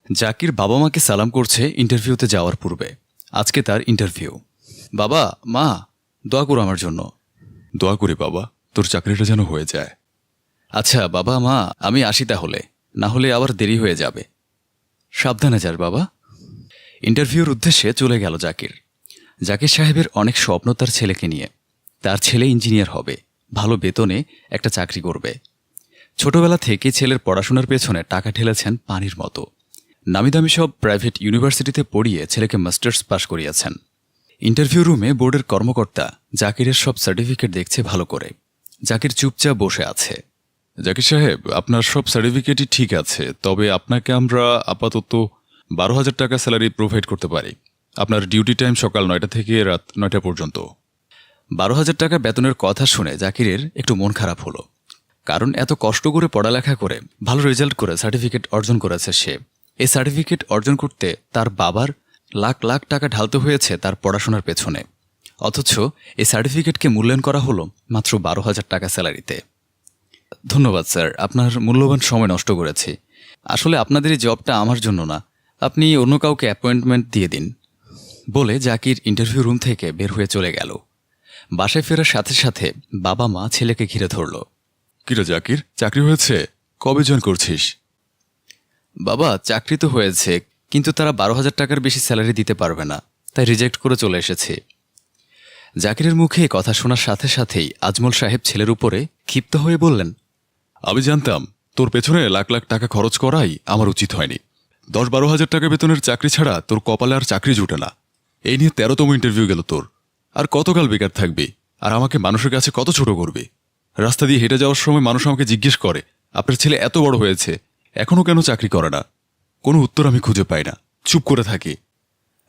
জাকির বাবা মাকে সালাম করছে ইন্টারভিউতে যাওয়ার পূর্বে। আজকে তার ইন্টারভিউ। বাবা মা, দোয়া করো আমার জন্য। দোয়া করি বাবা, তোর চাকরিটা যেন হয়ে যায়। আচ্ছা বাবা মা, আমি আসি তাহলে, না হলে আবার দেরি হয়ে যাবে। সাবধানে যাস বাবা। ইন্টারভিউর উদ্দেশ্যে চলে গেল জাকির। জাকির সাহেবের অনেক স্বপ্ন তার ছেলেকে নিয়ে। তার ছেলে ইঞ্জিনিয়ার হবে, ভালো বেতনে একটা চাকরি করবে। ছোটবেলা থেকে ছেলের পড়াশোনার পেছনে টাকা ঢেলেছেন পানির মতো। নামিদামি সব প্রাইভেট ইউনিভার্সিটিতে পড়িয়ে ছেলেকে মাস্টার্স পাশ করিয়েছেন। ইন্টারভিউ রুমে বোর্ডের কর্মকর্তা জাকিরের সব সার্টিফিকেট দেখছে ভালো করে। জাকির চুপচাপ বসে আছে। জাকির সাহেব, আপনার সব সার্টিফিকেটই ঠিক আছে, তবে আপনাকে আমরা আপাতত 12,000 টাকা স্যালারি প্রোভাইড করতে পারি। আপনার ডিউটি টাইম সকাল 9টা থেকে রাত 9টা পর্যন্ত। 12,000 টাকা বেতনের কথা শুনে জাকিরের একটু মন খারাপ হলো। কারণ এত কষ্ট করে পড়ালেখা করে ভালো রেজাল্ট করে সার্টিফিকেট অর্জন করেছে সে। এই সার্টিফিকেট অর্জন করতে তার বাবার লাখ লাখ টাকা ঢালতে হয়েছে তার পড়াশোনার পেছনে। অথচ এই সার্টিফিকেটকে মূল্যায়ন করা হলো মাত্র 12,000 টাকা স্যালারিতে। ধন্যবাদ স্যার, আপনার মূল্যবান সময় নষ্ট করেছি। আসলে আপনাদের এই জবটা আমার জন্য না, আপনি অন্য কাউকে অ্যাপয়েন্টমেন্ট দিয়ে দিন বলে জাকির ইন্টারভিউ রুম থেকে বের হয়ে চলে গেল। বাসায় ফেরার সাথে সাথে বাবা মা ছেলেকে ঘিরে ধরল। কিরে জাকির, চাকরি হয়েছে? কবে জয়েন করছিস? বাবা চাকরি তো হয়েছে, কিন্তু তারা 12,000 টাকার বেশি স্যালারি দিতে পারবে না, তাই রিজেক্ট করে চলে এসেছি। জাকিরের মুখে কথা শোনার সাথে সাথেই আজমল সাহেব ছেলের উপরে ক্ষিপ্ত হয়ে বললেন, আমি জানতাম তোর পেছনে লাখ লাখ টাকা খরচ করাই আমার উচিত হয়নি। 10-12 হাজার টাকা বেতনের চাকরি ছাড়া তোর কপালে আর চাকরি জুটে না। এই নিয়ে 13তম ইন্টারভিউ গেল তোর। আর কতকাল বেকার থাকবি? আর আমাকে মানুষের কাছে কত ছোট করবি? রাস্তা দিয়ে হেঁটে যাওয়ার সময় মানুষ আমাকে জিজ্ঞেস করে, আপনার ছেলে এত বড় হয়েছে, এখনও কেন চাকরি করে না? কোনো উত্তর আমি খুঁজে পাই না, চুপ করে থাকি।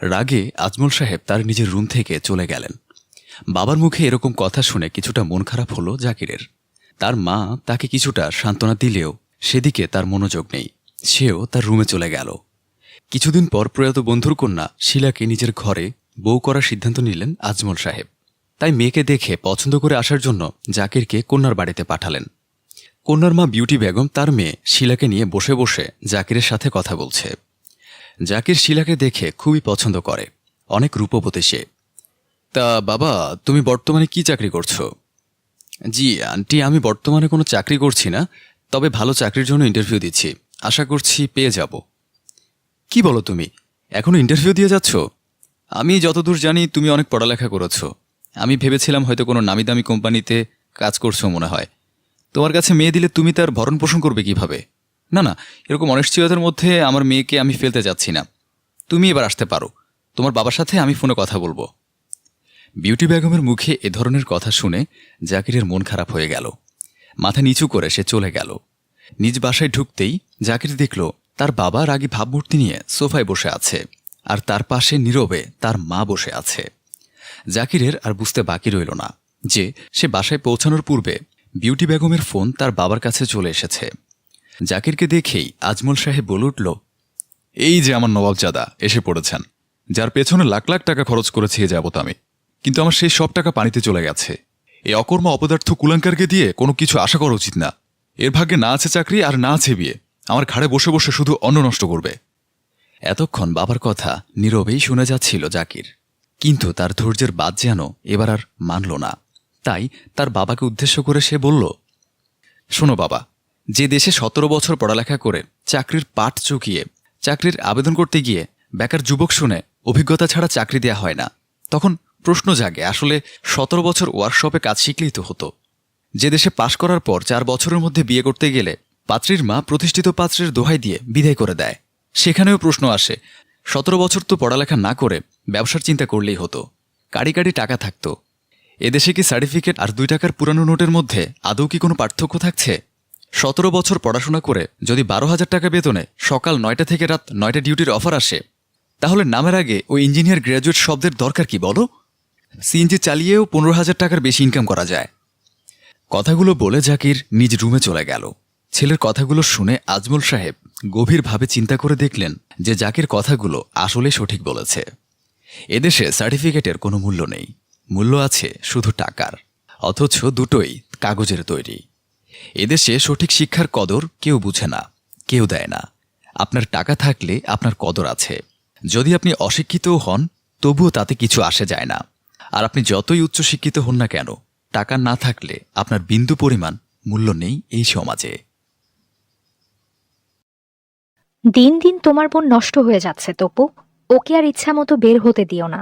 রাগে আজমল সাহেব তার নিজের রুম থেকে চলে গেলেন। বাবার মুখে এরকম কথা শুনে কিছুটা মন খারাপ হলো জাকিরের। তার মা তাকে কিছুটা সান্ত্বনা দিলেও সেদিকে তার মনোযোগ নেই। সেও তার রুমে চলে গেল। কিছুদিন পর প্রয়াত বন্ধুর কন্যা শিলাকে নিজের ঘরে বউ করার সিদ্ধান্ত নিলেন আজমল সাহেব। তাই মেয়েকে দেখে পছন্দ করে আসার জন্য জাকিরকে কন্যার বাড়িতে পাঠালেন। কন্যার মা বিউটি বেগম তার মেয়ে শিলাকে নিয়ে বসে বসে জাকিরের সাথে কথা বলছে। জাকির শিলাকে দেখে খুবই পছন্দ করে, অনেক রূপবতী সে। তা বাবা, তুমি বর্তমানে কি চাকরি করছো? জি আন্টি, আমি বর্তমানে কোনো চাকরি করছি না, তবে ভালো চাকরির জন্য ইন্টারভিউ দিচ্ছি, আশা করছি পেয়ে যাব। কি বলো তুমি, এখনো ইন্টারভিউ দিয়ে যাচ্ছ? আমি যতদূর জানি তুমি অনেক পড়ালেখা করেছো। আমি ভেবেছিলাম হয়তো কোনো নামিদামি কোম্পানিতে কাজ করছো মনে হয়। তোমার কাছে মেয়ে দিলে তুমি তার ভরণ পোষণ করবে কিভাবে? না না, এরকম অনিশ্চয়তার মধ্যে আমার মেয়েকে আমি ফেলতে যাচ্ছি না। তুমি এবার আসতে পারো, তোমার বাবার সাথে আমি ফোনে কথা বলবো। বিউটি বেগমের মুখে এ ধরনের কথা শুনে জাকিরের মন খারাপ হয়ে গেল। মাথা নিচু করে সে চলে গেল। নিজ বাসায় ঢুকতেই জাকির দেখল তার বাবা রাগী ভাবমূর্তি নিয়ে সোফায় বসে আছে, আর তার পাশে নীরবে তার মা বসে আছে। জাকিরের আর বুঝতে বাকি রইল না যে সে বাসায় পৌঁছানোর পূর্বে বিউটি বেগমের ফোন তার বাবার কাছে চলে এসেছে। জাকিরকে দেখেই আজমল সাহেব বলে উঠল, এই যে আমার নবাবজাদা এসে পড়েছেন, যার পেছনে লাখ লাখ টাকা খরচ করেছি এ যাবত আমি, কিন্তু আমার সেই সব টাকা পানিতে চলে গেছে। এই অকর্মা অপদার্থ কুলাঙ্কারকে দিয়ে কোনো কিছু আশা করা উচিত না। এর ভাগ্যে না আছে চাকরি আর না আছে বিয়ে, আমার ঘাড়ে বসে বসে শুধু অন্ন নষ্ট করবে। এতক্ষণ বাবার কথা নীরবেই শুনে যাচ্ছিল জাকির, কিন্তু তার ধৈর্যের বাদ যেন এবার আর মানল না। তাই তার বাবাকে উদ্দেশ্য করে সে বলল, শোনো বাবা, যে দেশে 17 বছর পড়ালেখা করে চাকরির পাট চুকিয়ে চাকরির আবেদন করতে গিয়ে বেকার যুবক শুনে অভিজ্ঞতা ছাড়া চাকরি দেয়া হয় না, তখন প্রশ্ন জাগে আসলে 17 বছর ওয়ার্কশপে কাজ শিখলেই তো হতো। যে দেশে পাশ করার পর 4 বছরের মধ্যে বিয়ে করতে গেলে পাত্রীর মা প্রতিষ্ঠিত পাত্রের দোহাই দিয়ে বিদায় করে দেয়, সেখানেও প্রশ্ন আসে 17 বছর তো পড়ালেখা না করে ব্যবসার চিন্তা করলেই হতো, কাড়ি কাড়ি টাকা থাকতো। এদেশে কি সার্টিফিকেট আর 2 টাকার পুরানো নোটের মধ্যে আদৌ কি কোনো পার্থক্য থাকছে? 17 বছর পড়াশোনা করে যদি 12,000 টাকা বেতনে সকাল 9টা থেকে রাত 9টা ডিউটির অফার আসে, তাহলে নামের আগে ওই ইঞ্জিনিয়ার গ্র্যাজুয়েট শব্দের দরকার কি বলো? সিএনজি চালিয়েও 15,000 টাকার বেশি ইনকাম করা যায়। কথাগুলো বলে জাকির নিজ রুমে চলে গেল। ছেলের কথাগুলো শুনে আজমল সাহেব গভীরভাবে চিন্তা করে দেখলেন যে জাকির কথাগুলো আসলে সঠিক বলেছে। এদেশে সার্টিফিকেটের কোনো মূল্য নেই, মূল্য আছে শুধু টাকার, অথচ দুটোই কাগজের তৈরি। এদেশে সঠিক শিক্ষার কদর কেউ বুঝে না, কেউ দেয় না। আপনার টাকা থাকলে আপনার কদর আছে। যদি আপনি অশিক্ষিতও হন তবুও তাতে কিছু আসে যায় না। আর আপনি যতই উচ্চশিক্ষিত হন না কেন, টাকা না থাকলে আপনার বিন্দু পরিমাণ মূল্য নেই এই সমাজে। দিন দিন তোমার বোন নষ্ট হয়ে যাচ্ছে তপু। ওকে আর ইচ্ছা মতো বের হতে দিও না।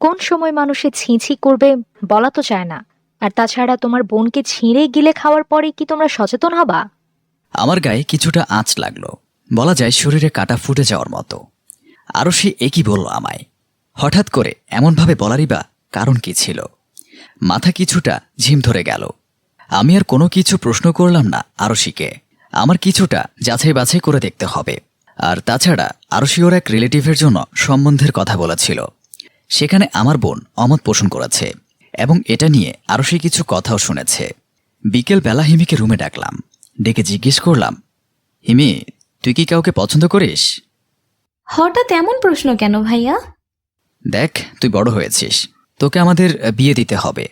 কোন সময় মানুষে ছিঁছি করবে বলা তো চায় না। আর তাছাড়া তোমার বোনকে ছিঁড়ে গিলে খাওয়ার পরে কি তোমরা সচেতন হবা? আমার গায়ে কিছুটা আঁচ লাগলো, বলা যায় শরীরে কাটা ফুটে যাওয়ার মতো। আরও সে একই বলল আমায়। হঠাৎ করে এমনভাবে বলারই বা কারণ কি ছিল? মাথা কিছুটা ঝিম ধরে গেল। আমি আর কোনো কিছু প্রশ্ন করলাম না আরশিকে। আমার কিছুটা যাচাই বাছাই করে দেখতে হবে। আর তাছাড়া আরশি ওর এক রিলেটিভের জন্য সম্বন্ধের কথা বলেছিল। সেখানে আমার বোন অমত পোষণ করেছে এবং এটা নিয়ে আরশি কিছু কথাও শুনেছে। বিকেল বেলা হিমিকে রুমে ডাকলাম। ডেকে জিজ্ঞেস করলাম, হিমি, তুই কি কাউকে পছন্দ করিস? হঠাৎ এমন প্রশ্ন কেন ভাইয়া? দেখ, তুই বড় হয়েছিস, তোকে আমাদের বিয়ে দিতে হবে।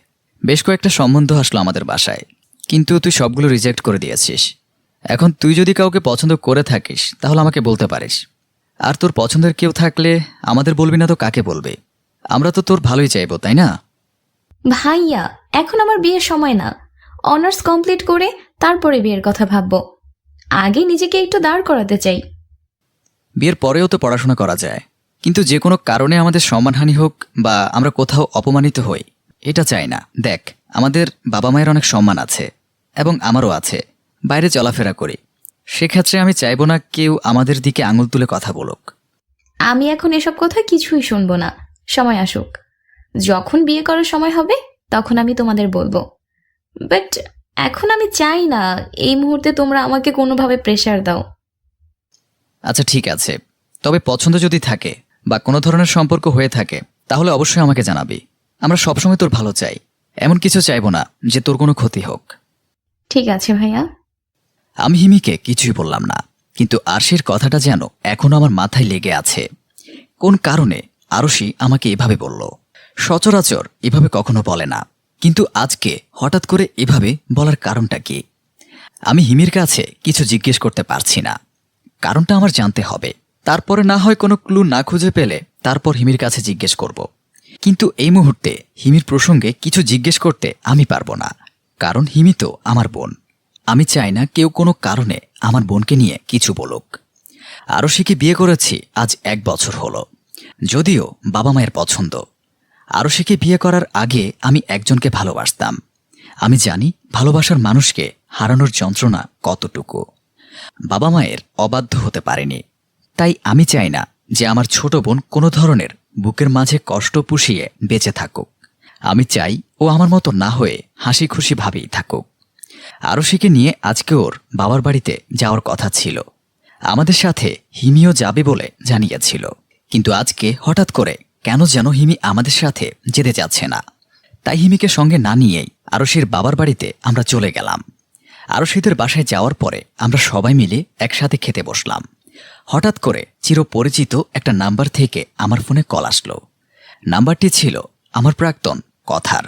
বেশ কয়েকটা সম্বন্ধ আসলো আমাদের বাসায়, কিন্তু তুই সবগুলো রিজেক্ট করে দিয়েছিস। এখন তুই যদি কাউকে পছন্দ করে থাকিস তাহলে আমাকে বলতে পারিস। আর তোর পছন্দের কেউ থাকলে আমাদের বলবি না তো কাকে বলবি? আমরা তো তোর ভালোই চাইবো, তাই না? ভাইয়া, এখন আমার বিয়ের সময় না। অনার্স কমপ্লিট করে তারপরে বিয়ের কথা ভাববো। আগে নিজেকে একটু দাঁড় করাতে চাই। বিয়ের পরেও তো পড়াশোনা করা যায়, কিন্তু যে কোনো কারণে আমাদের সম্মানহানি হোক বা আমরা কোথাও অপমানিত হই, এটা চাই না। দেখ, আমাদের বাবা মায়ের অনেক সম্মান আছে এবং আমারও আছে। বাইরে চলাফেরা করি, সেক্ষেত্রে আমি চাইবো না কেউ আমাদের দিকে আঙুল তুলে কথা বলুক। আমি এখন এসব কথা কিছুই শুনবো না। সময় আসুক, যখন বিয়ে করার সময় হবে তখন আমি তোমাদের বলবো। বাট এখন আমি চাই না এই মুহূর্তে তোমরা আমাকে কোনোভাবে প্রেশার দাও। আচ্ছা ঠিক আছে, তবে পছন্দ যদি থাকে বা কোনো ধরনের সম্পর্ক হয়ে থাকে তাহলে অবশ্যই আমাকে জানাবি। আমরা সবসময় তোর ভালো চাই, এমন কিছু চাইবো না যে তোর কোনো ক্ষতি হোক। ঠিক আছে ভাইয়া। আমি হিমিকে কিছুই বললাম না, কিন্তু আরশির কথাটা যেন এখনো আমার মাথায় লেগে আছে। কোন কারণে আরশি আমাকে এভাবে বলল? সচরাচর এভাবে কখনো বলে না, কিন্তু আজকে হঠাৎ করে এভাবে বলার কারণটা কি? আমি হিমির কাছে কিছু জিজ্ঞেস করতে পারছি না। কারণটা আমার জানতে হবে। তারপরে না হয় কোনো ক্লু না খুঁজে পেলে তারপর হিমির কাছে জিজ্ঞেস করব। কিন্তু এই মুহূর্তে হিমির প্রসঙ্গে কিছু জিজ্ঞেস করতে আমি পারবো না, কারণ হিমি তো আমার বোন। আমি চাই না কেউ কোনো কারণে আমার বোনকে নিয়ে কিছু বলুক। আরশিকে বিয়ে করেছি আজ 1 বছর হলো, যদিও বাবা মায়ের পছন্দ। আরশিকে বিয়ে করার আগে আমি একজনকে ভালোবাসতাম। আমি জানি ভালোবাসার মানুষকে হারানোর যন্ত্রণা কতটুকু। বাবা মায়ের অবাধ্য হতে পারেনি, তাই আমি চাই না যে আমার ছোট বোন কোনো ধরনের বুকের মাঝে কষ্ট পুষিয়ে বেঁচে থাকুক। আমি চাই ও আমার মতো না হয়ে হাসি খুশি ভাবেই থাকুক। আরশিকে নিয়ে আজকে ওর বাবার বাড়িতে যাওয়ার কথা ছিল। আমাদের সাথে হিমিও যাবে বলে জানিয়েছিল, কিন্তু আজকে হঠাৎ করে কেন যেন হিমি আমাদের সাথে যেতে যাচ্ছে না। তাই হিমিকে সঙ্গে না নিয়েই আরশির বাবার বাড়িতে আমরা চলে গেলাম। আরশিদের বাসায় যাওয়ার পরে আমরা সবাই মিলে একসাথে খেতে বসলাম। হঠাৎ করে চিরপরিচিত একটা নাম্বার থেকে আমার ফোনে কল আসলো। নাম্বারটি ছিল আমার প্রাক্তন কথার।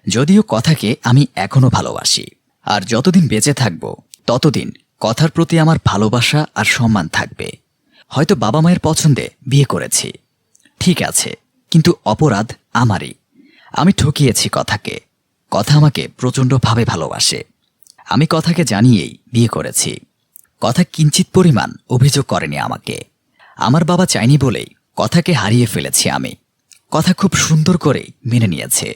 যদিও কথাকে আমি এখনো ভালোবাসি, আর যতদিন বেঁচে থাকব ততদিন কথার প্রতি আমার ভালোবাসা আর সম্মান থাকবে। হয়তো বাবা মায়ের পছন্দে বিয়ে করেছি, ঠিক আছে, কিন্তু অপরাধ আমারই। আমি ঠকিয়েছি কথাকে। কথা আমাকে প্রচণ্ডভাবে ভালোবাসে। আমি কথাকে জানিয়েই বিয়ে করেছি। কথা কিঞ্চিত পরিমাণ অভিযোগ করেনি আমাকে। আমার বাবা চাইনি বলেই কথাকে হারিয়ে ফেলেছি আমি। কথা খুব সুন্দর করেই মেনে নিয়েছে।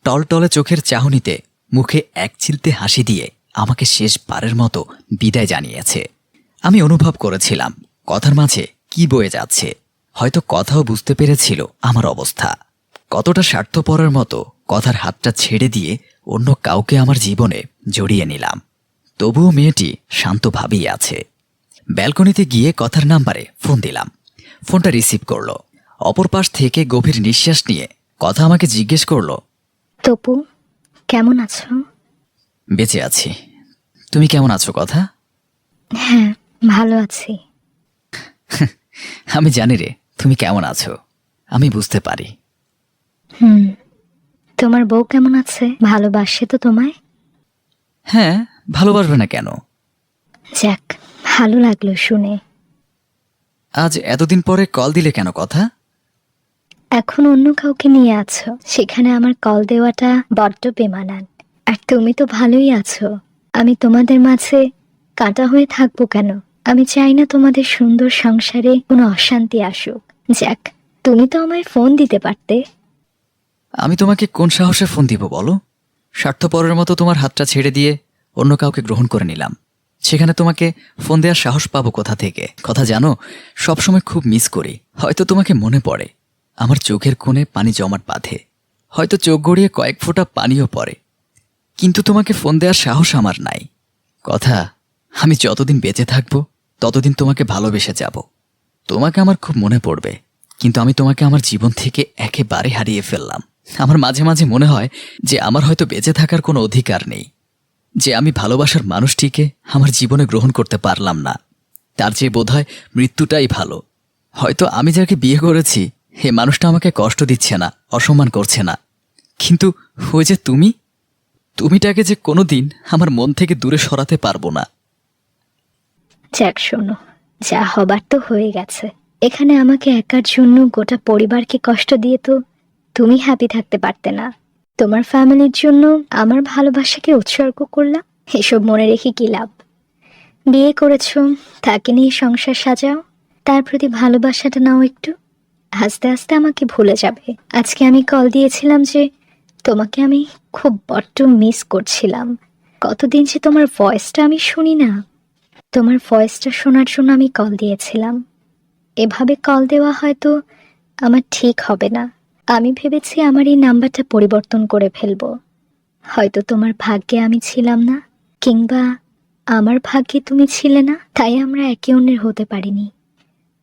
টলটলে চোখের চাহনিতে মুখে এক চিলতে হাসি দিয়ে আমাকে শেষবারের মতো বিদায় জানিয়েছে। আমি অনুভব করেছিলাম কথার মাঝে কি বয়ে যাচ্ছে। হয়তো কথাও বুঝতে পেরেছিল আমার অবস্থা। কতটা স্বার্থপরের মতো কথার হাতটা ছেড়ে দিয়ে অন্য কাউকে আমার জীবনে জড়িয়ে নিলাম। তবুও মেয়েটি শান্তভাবেই আছে। ব্যালকনিতে গিয়ে কথার নাম্বারে ফোন দিলাম। ফোনটা রিসিভ করলো। অপর পাশ থেকে গভীর নিঃশ্বাস নিয়ে কথা আমাকে জিজ্ঞেস করলো, তপু, কেমন আছো? বেঁচে আছি, তুমি কেমন আছো কথা? হ্যাঁ, ভালো আছি। আমি জানি রে তুমি কেমন আছো, আমি বুঝতে পারি। তোমার বউ কেমন আছে? ভালোবাসে তো তোমায়? হ্যাঁ, ভালোবাসবে না কেন? যাক, ভালো লাগলো শুনে। আজ এতদিন পরে কল দিলে কেন? কথা এখন অন্য কাউকে নিয়ে আছো, সেখানে আমার কল দেওয়াটা বড্ড বেমানান। আর তুমি তো ভালোই আছো, আমি তোমাদের মাঝে কাঁটা হয়ে থাকবো কেন? আমি চাই না তোমাদের সুন্দর সংসারে কোনো অশান্তি আসুক। যাক, তুমি তো আমায় ফোন দিতে পারতে। আমি তোমাকে কোন সাহসে ফোন দিব বলো? স্বার্থপরের মতো তোমার হাতটা ছেড়ে দিয়ে অন্য কাউকে গ্রহণ করে নিলাম, সেখানে তোমাকে ফোন দেওয়ার সাহস পাবো কোথা থেকে? কথা জানো, সবসময় খুব মিস করি। হয়তো তোমাকে মনে পড়ে, আমার চোখের কোণে পানি জমাট বাঁধে, হয়তো চোখ গড়িয়ে কয়েক ফোঁটা পানিও পড়ে, কিন্তু তোমাকে ফোন দেওয়ার সাহস আমার নাই। কথা, আমি যতদিন বেঁচে থাকবো ততদিন তোমাকে ভালোবেসে যাব। তোমাকে আমার খুব মনে পড়বে, কিন্তু আমি তোমাকে আমার জীবন থেকে একেবারে হারিয়ে ফেললাম। আমার মাঝে মাঝে মনে হয় যে আমার হয়তো বেঁচে থাকার কোনো অধিকার নেই, যে আমি ভালোবাসার মানুষটিকে আমার জীবনে গ্রহণ করতে পারলাম না। তার চেয়ে বোধহয় মৃত্যুটাই ভালো। হয়তো আমি যাকে বিয়ে করেছি হে মানুষটা আমাকে কষ্ট দিচ্ছে না, অসম্মান করছে না, কিন্তু ওই যে তুমিটাকে যে কোনোদিন আমার মন থেকে দূরে সরাতে পারবো না। যাক শোনো, যা হবার তো হয়ে গেছে। এখানে আমাকে একার জন্য গোটা পরিবারকে কষ্ট দিয়ে তো তুমি হ্যাপি থাকতে পারতে না। তোমার ফ্যামিলির জন্য আমার ভালোবাসাকে উৎসর্গ করলাম, এসব মনে রেখে কি লাভ? বিয়ে করেছো, তাকে নিয়ে সংসার সাজাও, তার প্রতি ভালোবাসাটা নাও একটু। আস্তে আস্তে আমাকে ভুলে যাবে। আজকে আমি কল দিয়েছিলাম যে তোমাকে আমি খুব বড্ড মিস করছিলাম। কতদিন যে তোমার ভয়েসটা আমি শুনি না। তোমার ভয়েসটা শোনার জন্য আমি কল দিয়েছিলাম। এভাবে কল দেওয়া হয়তো আমার ঠিক হবে না। আমি ভেবেছি আমার এই নাম্বারটা পরিবর্তন করে ফেলবো। হয়তো তোমার ভাগ্যে আমি ছিলাম না, কিংবা আমার ভাগ্যে তুমি ছিলে না, তাই আমরা একে অন্যের হতে পারিনি।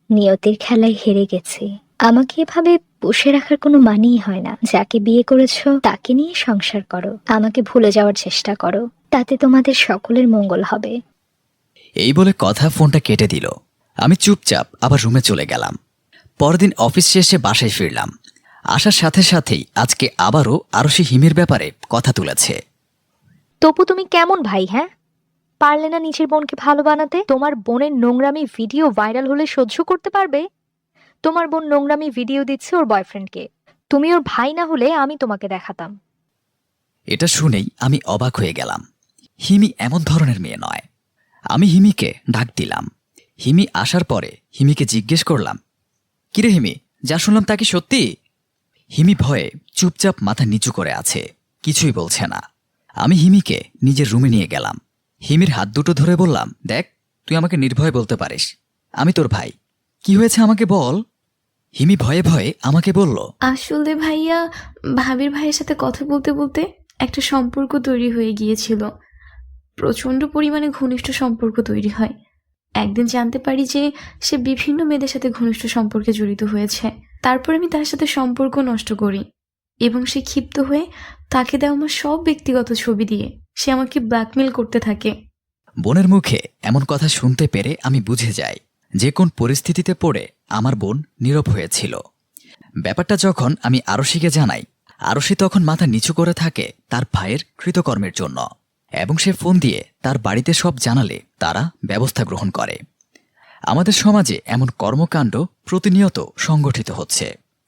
নিয়তির খেলায় হেরে গেছি। আমাকে এভাবে বসে রাখার কোনো মানেই হয় না। যাকে বিয়ে করেছো তাকে নিয়ে সংসার করো, আমাকে ভুলে যাওয়ার চেষ্টা করো, তাতে তোমাদের সকলের মঙ্গল হবে। এই বলে কথা ফোনটা কেটে দিল। আমি চুপচাপ আবার রুমে চলে গেলাম। পরদিন অফিস শেষে বাসায় ফিরলাম। আসার সাথে সাথেই আজকে আবারও আরশি হিমির ব্যাপারে কথা তুলেছে। তপু তুমি কেমন ভাই? হ্যাঁ, পারলে না নিজের বোনকে ভালো বানাতে? তোমার বোনের নোংরামি ভিডিও ভাইরাল হলে সহ্য করতে পারবে? তোমার বোন নোংরামি ভিডিও দিচ্ছে ওর বয়ফ্রেন্ডকে, তুমি ওর ভাই না হলে আমি তোমাকে দেখাতাম। এটা শুনেই আমি অবাক হয়ে গেলাম। হিমি এমন ধরনের মেয়ে নয়। আমি হিমিকে ডাক দিলাম। হিমি আসার পরে হিমিকে জিজ্ঞেস করলাম, কিরে হিমি, যা শুনলাম তা কি সত্যি? হিমি ভয়ে চুপচাপ মাথা নিচু করে আছে, কিছুই বলছে না। আমি হিমিকে নিজের রুমে নিয়ে গেলাম। হিমির হাত দুটো ধরে বললাম, দেখ, তুই আমাকে নির্ভয়ে বলতে পারিস, আমি তোর ভাই। কি হয়েছে আমাকে বল। হিমি ভয়ে ভয়ে আমাকে বলল, আসলে ভাইয়া, ভাবির ভাইয়ের সাথে কথা বলতে বলতে একটা সম্পর্ক তৈরি হয়ে গিয়েছিল। প্রচণ্ড পরিমাণে ঘনিষ্ঠ সম্পর্ক তৈরি হয়। একদিন জানতে পারি যে সে বিভিন্ন মেয়েদের সাথে ঘনিষ্ঠ সম্পর্কে জড়িত হয়েছে। তারপর আমি তার সাথে সম্পর্ক নষ্ট করি এবং সে ক্ষিপ্ত হয়ে তাকে দেওয়া আমার সব ব্যক্তিগত ছবি দিয়ে সে আমাকে ব্ল্যাকমেল করতে থাকে। বোনের মুখে এমন কথা শুনতে পেরে আমি বুঝে যাই যে কোন পরিস্থিতিতে পড়ে আমার বোন নীরব হয়েছিল। ব্যাপারটা যখন আমি আরশিকে জানাই, আরশি তখন মাথা নিচু করে থাকে তার ভাইয়ের কৃতকর্মের জন্য, এবং সে ফোন দিয়ে তার বাড়িতে সব জানালে তারা ব্যবস্থা গ্রহণ করে। আমাদের সমাজে এমন কর্মকাণ্ড প্রতিনিয়ত সংগঠিত হচ্ছে।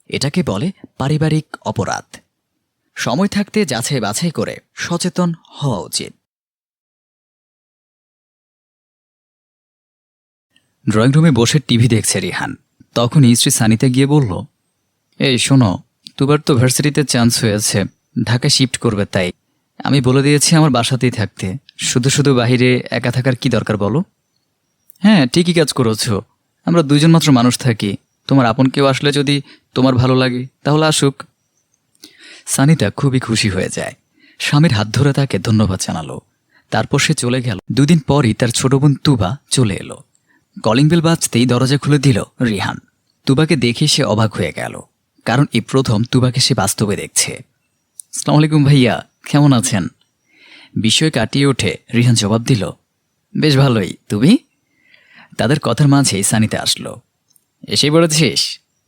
এটাকে বলে পারিবারিক অপরাধ। সময় থাকতে যাচাই বাছাই করে সচেতন হওয়া উচিত। ড্রয়িং রুমে বসে টিভি দেখছে রিহান। তখন স্ত্রী সানিতে গিয়ে বলল, এই শোনো, দুবার তো ভার্সিটিতে চান্স হয়েছে, ঢাকায় শিফট করবে, তাই আমি বলে দিয়েছি আমার বাসাতেই থাকতে। শুধু শুধু বাহিরে একা থাকার কি দরকার বলো? হ্যাঁ, ঠিকই কাজ করেছো। আমরা দুইজন মাত্র মানুষ থাকি, তোমার আপন কেউ আসলে যদি তোমার ভালো লাগে তাহলে আসুক। সানিতা খুবই খুশি হয়ে যায়, স্বামীর হাত ধরে তাকে ধন্যবাদ জানালো। তারপর সে চলে গেল। দুদিন পরই তার ছোট বোন তুবা চলে এলো। কলিং বেল বাজতেই দরজা খুলে দিল রিহান। তুবাকে দেখে সে অবাক হয়ে গেল, কারণ এই প্রথম তুবাকে সে বাস্তবে দেখছে। আসসালামু আলাইকুম ভাইয়া, কেমন আছেন? বিষয় কাটিয়ে উঠে রিহান জবাব দিল, বেশ ভালোই, তুমি? তাদের কথার মাঝেই সানিতে আসলো। এসেই পড়েছিস?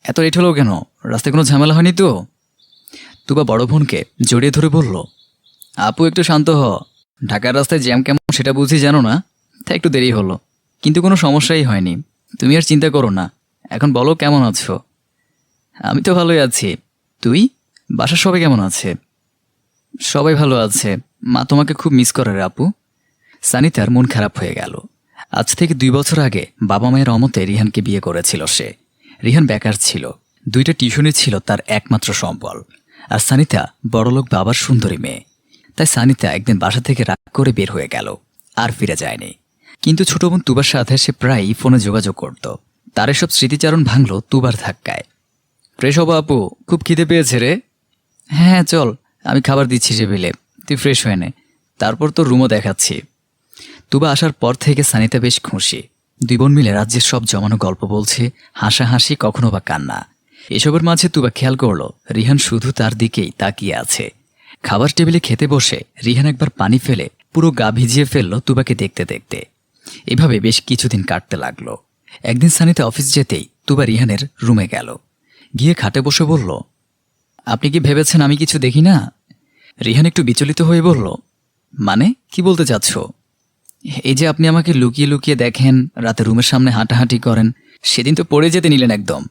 এত লেট হলো কেন? রাস্তায় কোনো ঝামেলা হয়নি তো? তুবা বড় বোনকে জড়িয়ে ধরে বলল, আপু একটু শান্ত হ, ঢাকার রাস্তায় জ্যাম কেমন সেটা বুঝি জানো না, তাই একটু দেরি হলো, কিন্তু কোনো সমস্যাই হয়নি। তুমি আর চিন্তা করো না, এখন বলো কেমন আছো? আমি তো ভালোই আছি। তুই? বাসার সবাই কেমন আছে? সবাই ভালো আছে। মা তোমাকে খুব মিস করে রে আপু। সানিতার মন খারাপ হয়ে গেল। আজ থেকে 2 বছর আগে বাবা মায়ের অমতে রিহানকে বিয়ে করেছিল সে। রিহান বেকার ছিল, 2টা টিউশনই ছিল তার একমাত্র সম্বল। আর সানিতা বড়লোক বাবার সুন্দরী মেয়ে। তাই সানিতা একদিন বাসা থেকে রাগ করে বের হয়ে গেল, আর ফিরে যায়নি। কিন্তু ছোট বোন তুবার সাথে সে প্রায়ই ফোনে যোগাযোগ করত। তার এসব স্মৃতিচারণ ভাঙল তুবার ধাক্কায়। ফ্রেশ হবো আপু, খুব খিদে পেয়েছে রে। হ্যাঁ চল, আমি খাবার দিচ্ছি টেবিলে, তুই ফ্রেশ হয়ে নে, তারপর তো রুমও দেখাচ্ছি। তুবা আসার পর থেকে সানিতা বেশ খুশি। 2 বোন মিলে রাজ্যের সব জমানো গল্প বলছে, হাসাহাসি, কখনো বা কান্না। এসবের মাঝে তুবা খেয়াল করলো রিহান শুধু তার দিকেই তাকিয়ে আছে। খাবার টেবিলে খেতে বসে রিহান একবার পানি ফেলে পুরো গা ভিজিয়ে ফেললো তুবাকে দেখতে দেখতে। এভাবে বেশ কিছুদিন কাটতে লাগলো। একদিন সানিতা অফিস যেতেই তুবা রিহানের রুমে গেল। গিয়ে খাটে বসে বলল, আপনি কি ভেবেছেন আমি কিছু দেখি না? রিহান একটু বিচলিত হয়ে বলল, মানে কি বলতে চাচ্ছ? এই যে আপনি আমাকে লুকিয়ে লুকিয়ে দেখেন, রাতে রুমের সামনে হাঁটাহাঁটি করেন, সেদিন তো পড়ে যেতে নিলেন একদম।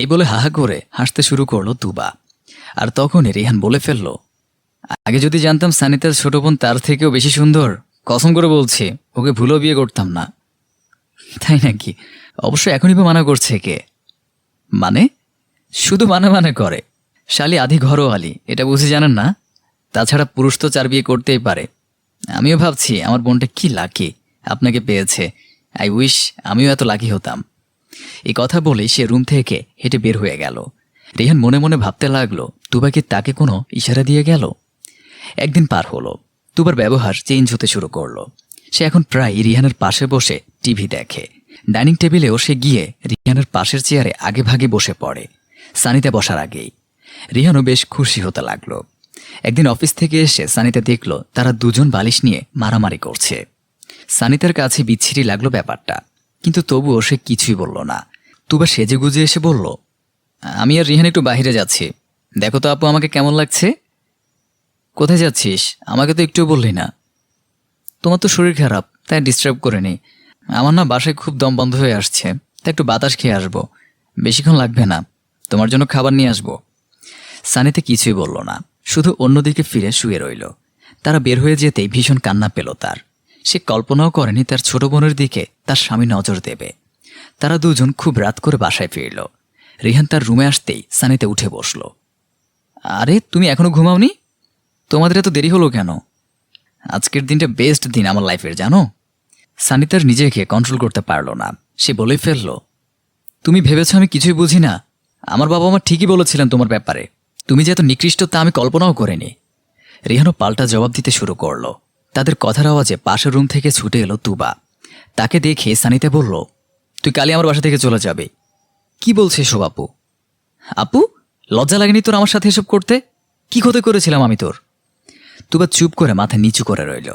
এই বলে হাহা করে হাসতে শুরু করলো তুবা। আর তখনই রিহান বলে ফেলল, আগে যদি জানতাম সানিতার ছোট বোন তার থেকেও বেশি সুন্দর, কসম করে বলছি ওকে ভুলেও বিয়ে করতাম না। তাই নাকি? অবশ্য এখনই বা মানা করছে কে? মানে? শুধু মানে করে। শালি আধি ঘরোয়ালি, এটা বুঝে জানেন না? তাছাড়া পুরুষ তো 4 বিয়ে করতেই পারে। আমিও ভাবছি আমার বোনটা কি লাকি আপনাকে পেয়েছে। আই উইশ আমিও এত লাকি হতাম। এই কথা বলে সে রুম থেকে হেঁটে বের হয়ে গেল। রিহান মনে মনে ভাবতে লাগলো, তুবা কি তাকে কোনো ইশারা দিয়ে গেল? একদিন পার হলো, তুবার ব্যবহার চেঞ্জ হতে শুরু করলো। সে এখন প্রায় রিহানের পাশে বসে টিভি দেখে। ডাইনিং টেবিলেও সে গিয়ে রিহানের পাশের চেয়ারে আগে ভাগে বসে পড়ে, সানিতা বসার আগেই। রিহানও বেশ খুশি হতে লাগলো। একদিন অফিস থেকে এসে সানিতা দেখলো তারা দুজন বালিশ নিয়ে মারামারি করছে। সানিতার কাছে বিচ্ছিরি লাগলো ব্যাপারটা, কিন্তু তবুও সে কিছুই বলল না। তুবা সেজে গুজে এসে বলল, আমি আর রিহান একটু বাইরে যাচ্ছি, দেখো তো আপু আমাকে কেমন লাগছে। কোথায় যাচ্ছিস? আমাকে তো একটুও বললি না। তোমার তো শরীর খারাপ, তাই ডিস্টার্ব করে নি। আমার না বাসায় খুব দম বন্ধ হয়ে আসছে, তাই একটু বাতাস খেয়ে আসবো, বেশিক্ষণ লাগবে না, তোমার জন্য খাবার নিয়ে আসবো। সানিতে কিছুই বলল না, শুধু অন্যদিকে ফিরে শুয়ে রইল। তারা বের হয়ে যেতেই ভীষণ কান্না পেল তার। সে কল্পনাও করেনি তার ছোট বোনের দিকে তার স্বামী নজর দেবে। তারা দুজন খুব রাত করে বাসায় ফিরল। রিহান তার রুমে আসতেই সানিতে উঠে বসল। আরে তুমি এখনো ঘুমাওনি? তোমাদের এত দেরি হলো কেন? আজকের দিনটা বেস্ট দিন আমার লাইফের, জানো? সানিতার নিজেকে কন্ট্রোল করতে পারল না, সে বলে ফেলল, তুমি ভেবেছ আমি কিছুই বুঝি না? আমার বাবা মা ঠিকই বলেছিলেন তোমার ব্যাপারে, তুমি যে এত নিকৃষ্ট তা আমি কল্পনাও করিনি। রিহানও পাল্টা জবাব দিতে শুরু করলো। তাদের কথার আওয়াজে পাশের রুম থেকে ছুটে এলো তুবা। তাকে দেখে সানিতা বলল, তুই কালই আমার বাসা থেকে চলে যাবে। কি বলছে এসব আপু? আপু, লজ্জা লাগেনি তোর আমার সাথে এসব করতে? কি ক্ষতি করেছিলাম আমি তোর? তুবা চুপ করে মাথা নিচু করে রইল।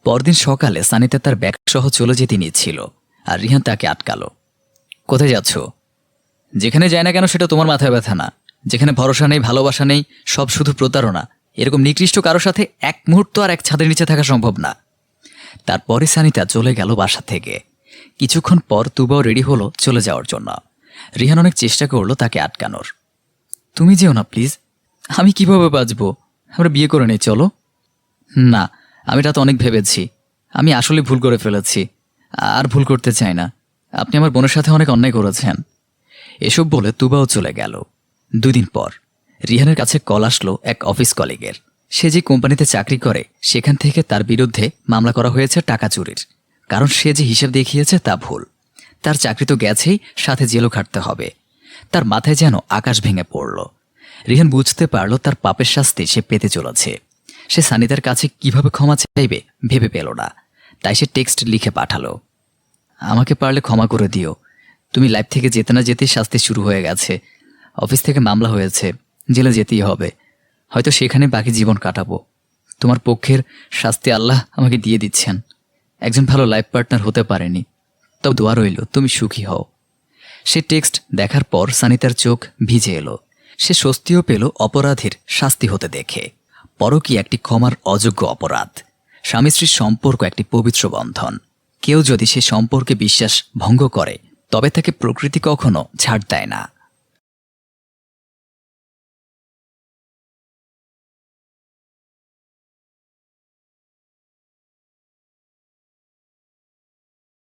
পরদিন সকালে সানিতা তার ব্যাগ সহ চলে যেতে নিচ্ছিল, আর রিহান তাকে আটকালো। কোথায় যাচ্ছ? যেখানে যায় না কেন সেটা তোমার মাথায় ব্যথা না। যেখানে ভরসা নেই, ভালোবাসা নেই, সব শুধু প্রতারণা, এরকম নিকৃষ্ট কারোর সাথে এক মুহূর্ত আর এক ছাদের নিচে থাকা সম্ভব না। তারপরে সানিতা চলে গেল বাসা থেকে। কিছুক্ষণ পর তুবাও রেডি হলো চলে যাওয়ার জন্য। রিহান অনেক চেষ্টা করলো তাকে আটকানোর। তুমি যেও না প্লিজ, আমি কিভাবে বাঁচবো? আমরা বিয়ে করে নেই, চলো। না, আমি রাত অনেক ভেবেছি, আমি আসলে ভুল করে ফেলেছি, আর ভুল করতে চাই না। আপনি আমার বোনের সাথে অনেক অন্যায় করেছেন। এসব বলে তুবাও চলে গেল। 2 দিন পর রিহানের কাছে কল আসলো এক অফিস কলিগের। সে যে কোম্পানিতে চাকরি করে সেখান থেকে তার বিরুদ্ধে মামলা করা হয়েছে টাকা চুরির, কারণ সে যে হিসাব দেখিয়েছে তা ভুল। তার চাকরি তো গেছেই, সাথে জেলও খাটতে হবে। তার মাথায় যেন আকাশ ভেঙে পড়ল। রিহান বুঝতে পারল তার পাপের শাস্তি সে পেতে চলেছে। সে সানিতার কাছে কিভাবে ক্ষমা চাইবে ভেবে পেল না, তাই সে টেক্সট লিখে পাঠালো, আমাকে পারলে ক্ষমা করে দিও। তুমি লাইফ থেকে যেতে না যেতেই শাস্তি শুরু হয়ে গেছে। অফিস থেকে মামলা হয়েছে, জেলে যেতেই হবে, হয়তো সেখানে বাকি জীবন কাটাবো। তোমার পক্ষের শাস্তি আল্লাহ আমাকে দিয়ে দিচ্ছেন। একজন ভালো লাইফ পার্টনার হতে পারেনি, তবে দোয়া রইল তুমি সুখী হও। সে টেক্সট দেখার পর সানিতার চোখ ভিজে এলো। সে স্বস্তিও পেল অপরাধীর শাস্তি হতে দেখে। পরকীয়া একটি ক্ষমার অযোগ্য অপরাধ। স্বামী স্ত্রীর সম্পর্ক একটি পবিত্র বন্ধন। কেউ যদি সে সম্পর্কে বিশ্বাস ভঙ্গ করে তবে তাকে প্রকৃতি কখনো ছাড় দেয় না।